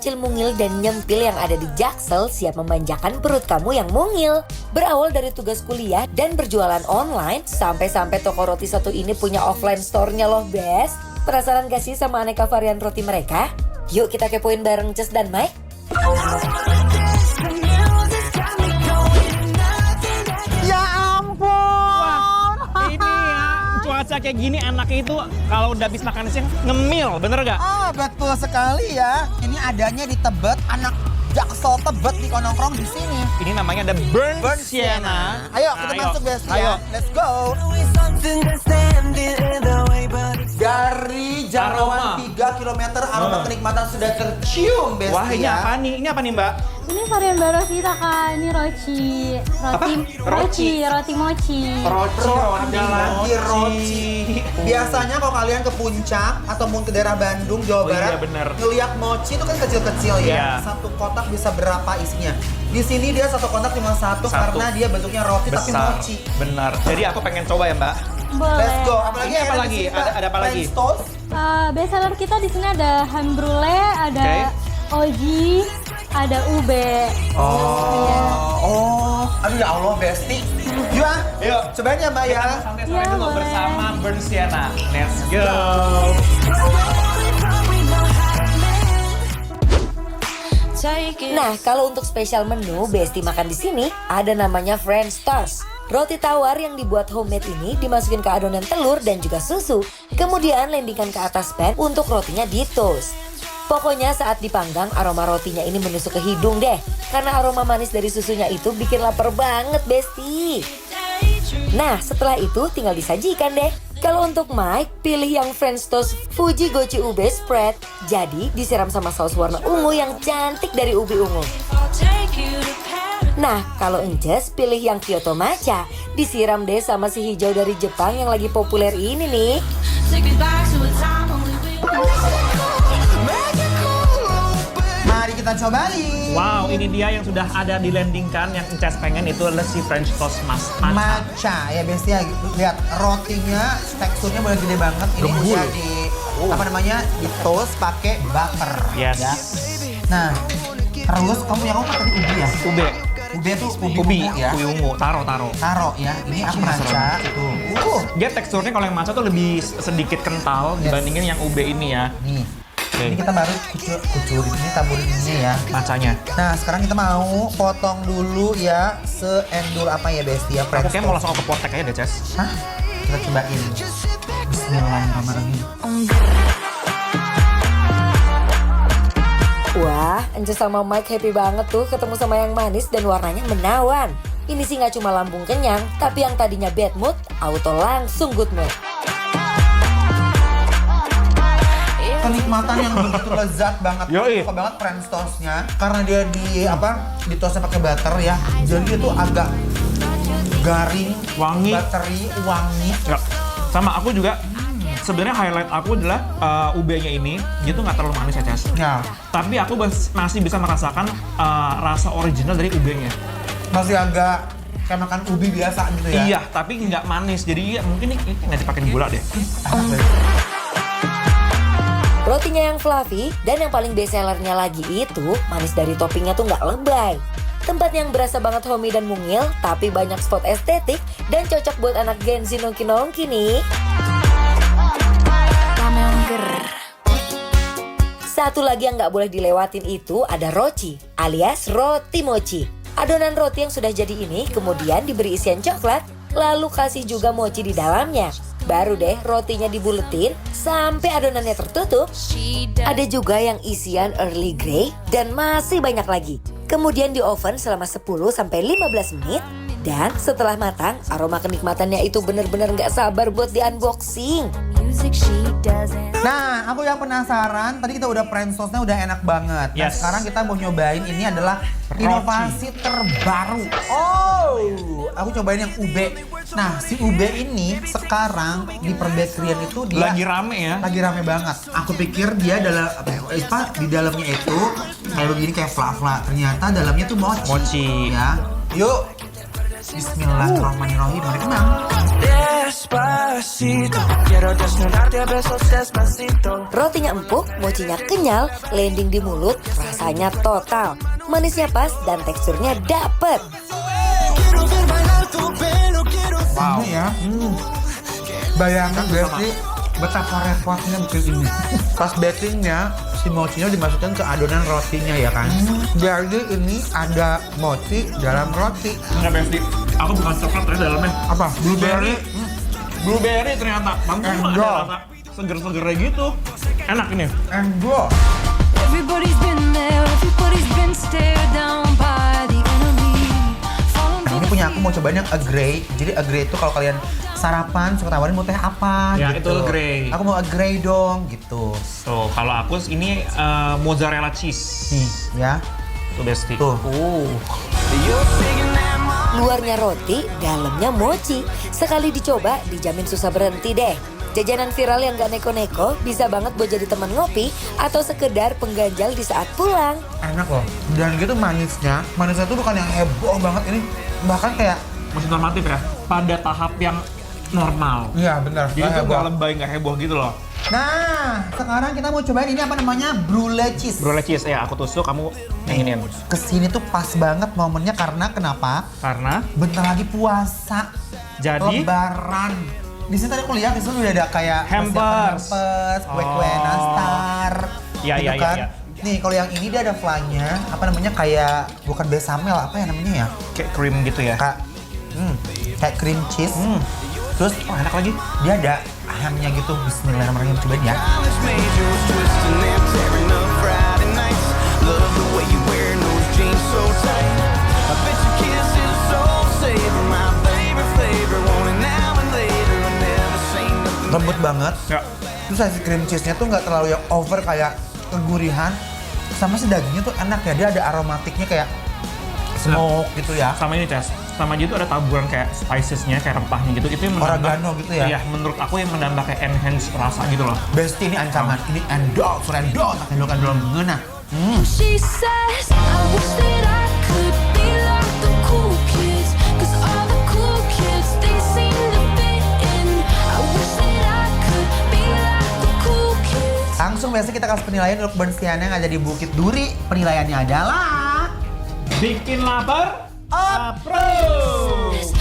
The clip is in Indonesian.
kecil mungil dan nyempil yang ada di Jaksel siap memanjakan perut kamu yang mungil. Berawal dari tugas kuliah dan berjualan online, sampai-sampai toko roti satu ini punya offline store-nya loh, Bes. Penasaran gak sih sama aneka varian roti mereka? Yuk kita kepoin bareng Cez dan Mike. Ya ampun. Ini ya, cuaca kayak gini anaknya itu kalau udah habis makan siang ngemil, bener gak? Oh, betul sekali ya. Ini adanya di Tebet, anak Jaksel Tebet di nongkrong di sini. Ini namanya ada Burn Sienna. Ayo kita masuk Besti ya. Let's go. Dari jangkauan 3 km aroma kenikmatan sudah tercium Besti. Wah, ini ya. apa nih? Ini apa nih, Mbak? Ini varian baru kita Kak, ini roti mochi. Ada lagi roti. Biasanya kalau kalian ke puncak atau mungkin ke daerah Bandung, Jawa Barat, iya, bener. ngeliat mochi itu kan kecil-kecil ya. Iya. Satu kotak bisa berapa isinya? Di sini dia satu kotak cuma satu karena dia bentuknya roti tapi Besar. mochi. Benar. Jadi aku pengen coba ya, Mbak. Boleh. Let's go. Apalagi Ini apa lagi? Ada apa lagi? French toast. Best seller kita di sini ada ham brulee, ada oji, ada ube. Aduh ya Allah, Besti. Yuk, Yuk. cobain ya Mbak ya. Santai-santai Iya, dulu boleh. bersama Burn Sienna. Let's go. Nah, kalau untuk spesial menu Besti makan di sini ada namanya French toast. Roti tawar yang dibuat homemade ini dimasukin ke adonan telur dan juga susu. Kemudian landingkan ke atas pan untuk rotinya di toast. Pokoknya saat dipanggang aroma rotinya ini menusuk ke hidung deh. Karena aroma manis dari susunya itu bikin lapar banget Besti. Nah, setelah itu tinggal disajikan deh. Kalau untuk Mike, pilih yang French toast Fuji Gochi Ube Spread. Jadi disiram sama saus warna ungu yang cantik dari ubi ungu. Nah, kalau Ences pilih yang Kyoto Matcha. Disiram deh sama si hijau dari Jepang yang lagi populer ini nih. Mari kita cobain. Wow, ini dia yang sudah ada di landingkan yang Ences pengen itu adalah si French toast matcha. Matcha ya Besti ya. Lihat rotinya, teksturnya boleh gede banget. Ini Gembul. udah di apa namanya? Di toast pakai butter. Yes. Ya. Nah, terus kamu yang pakai ubi ya? Ube. Ubi tuh ubi Ubi, ungu ya. ubi ungu, taro. Taruh ya. Ini aku matcha. Tuh. Dia teksturnya kalau yang matcha tuh lebih sedikit kental dibandingin yang ube ini ya. Nih. Oke. Ini kita baru kucurin ini, taburin ini ya. Matchanya. Nah, sekarang kita mau potong dulu ya seendul apa ya Besti ya? Aku French kayak mau toast. langsung ke potek aja deh, Ces. Hah? Kita cobain. Bismillahirrahmanirrahim. Wah, Ences sama Mike happy banget tuh ketemu sama yang manis dan warnanya menawan. Ini sih nggak cuma lambung kenyang, tapi yang tadinya bad mood, auto langsung good mood. Kenikmatan yang begitu lezat banget. Yoi. Suka banget French toast-nya karena dia di toastnya pakai butter ya. Jadi dia tuh agak garing, Wangi. buttery, wangi. Ya. Sama aku juga sebenarnya highlight aku adalah ube-nya ini dia tuh nggak terlalu manis ya, Ces. Ya, Tapi aku masih bisa merasakan rasa original dari ube-nya. masih agak kayak makan ubi biasa gitu ya. Iya, tapi nggak manis. Jadi mungkin ini nggak dipakein gula deh. Rotinya yang fluffy dan yang paling best sellernya lagi itu manis dari toppingnya tuh nggak lebay. Tempat yang berasa banget homey dan mungil, tapi banyak spot estetik dan cocok buat anak Gen Z nongki-nongki nih. Satu lagi yang nggak boleh dilewatin itu ada rochi, alias roti mochi. Adonan roti yang sudah jadi ini kemudian diberi isian coklat, lalu kasih juga mochi di dalamnya. Baru deh rotinya dibuletin sampai adonannya tertutup. Ada juga yang isian early grey dan masih banyak lagi. Kemudian di oven selama 10-15 menit. Dan setelah matang, aroma kenikmatannya itu bener-bener gak sabar buat di unboxing. Nah, aku yang penasaran, tadi kita udah French toast-nya udah enak banget. Nah, Yes. sekarang kita mau nyobain ini adalah Roti. inovasi terbaru. Oh, aku cobain yang ube. Nah, si ube ini sekarang di perbekerian itu dia Lagi rame ya. lagi rame banget. Aku pikir dia dalam di dalamnya itu kayak begini kayak fla-fla. Ternyata dalamnya tuh mochi. Mochi. Ya. Yuk. Bismillahirrahmanirrahim. Mari kenal. Despacito, quiero desnudarte a besos despacito. Rotinya empuk, mochinya kenyal, landing di mulut, rasanya total. Manisnya pas dan teksturnya dapet. Wow. Ini ya. Bayangin Besti betapa repotnya bikin ini. Pas backingnya, si mochinya dimasukkan ke adonan rotinya ya kan. Jadi ini ada mochi dalam roti. Enggak Besti, aku bukan coklat ya dalamnya. Apa? Blueberry. Blueberry ternyata. Pantes Enggak. ada rasa seger-segernya gitu. Enak ini. Enggak. Everybody's been there, everybody's been stared down by the enemy. Nah ini punya aku mau cobain yang Earl Grey. Jadi Earl Grey itu kalau kalian sarapan suka tawarin mau teh apa Ya, gitu. itu Earl Grey. Aku mau Earl Grey dong gitu. Tuh, kalau aku ini mozzarella cheese. Nih ya. Tuh Besti. Tuh. Luarnya roti, dalamnya mochi. Sekali dicoba, dijamin susah berhenti deh. Jajanan viral yang gak neko-neko bisa banget buat jadi teman ngopi atau sekedar pengganjal di saat pulang. Enak loh. Dan gitu manisnya tuh bukan yang heboh banget ini. Bahkan kayak, Masih normatif ya. Pada tahap yang normal. iya bener. Jadi nggak itu heboh. nggak lebay, nggak heboh gitu loh. Nah, sekarang kita mau cobain ini apa namanya? Brulee cheese. Brulee cheese, ya aku tusuk, kamu yang ini. Kesini tuh pas banget momennya karena kenapa? Karena Bentar lagi puasa. jadi Lebaran. Di sini tadi aku lihat di sini udah ada kayak Hampers. hampers, kue-kue Oh. nastar. Iya, gitu iya, iya, kan. iya. Nih, kalau yang ini dia ada fly-nya, apa namanya kayak bukan besamel, apa ya namanya ya? kayak krim gitu ya. Kayak cream cheese. Terus Oh, enak lagi. dia ada hamnya gitu. Bismillahirrahmanirrahim, cobain ya. College majors twisting and tearing up Friday nights. Love the way you wear those jeans so tight. I bet your kiss is so savor, my favorite flavor. Want it now and later, I never say nothing. Lembut banget. Ya. Terus si cream cheese-nya tuh nggak terlalu yang over kayak kegurihan. Sama si dagingnya tuh enak ya. Dia ada aromatiknya kayak smoke gitu ya. Sama ini Ces, sama aja itu ada taburan kayak spicesnya, kayak rempahnya gitu. Itu yang menambah, Oregano gitu ya? Iya, menurut aku yang menambah kayak enhance rasa gitu loh. Besti ini ancaman. Ini endol, tak endol ngena. She says, I wish that I could be like the cool kids, 'cause all the cool kids, they seem to fit in. I wish that I could be like the cool kids. Langsung biasa kita kasih penilaian untuk Bernstiana yang ada di Bukit Duri. Penilaiannya adalah Bikin lapar, approve!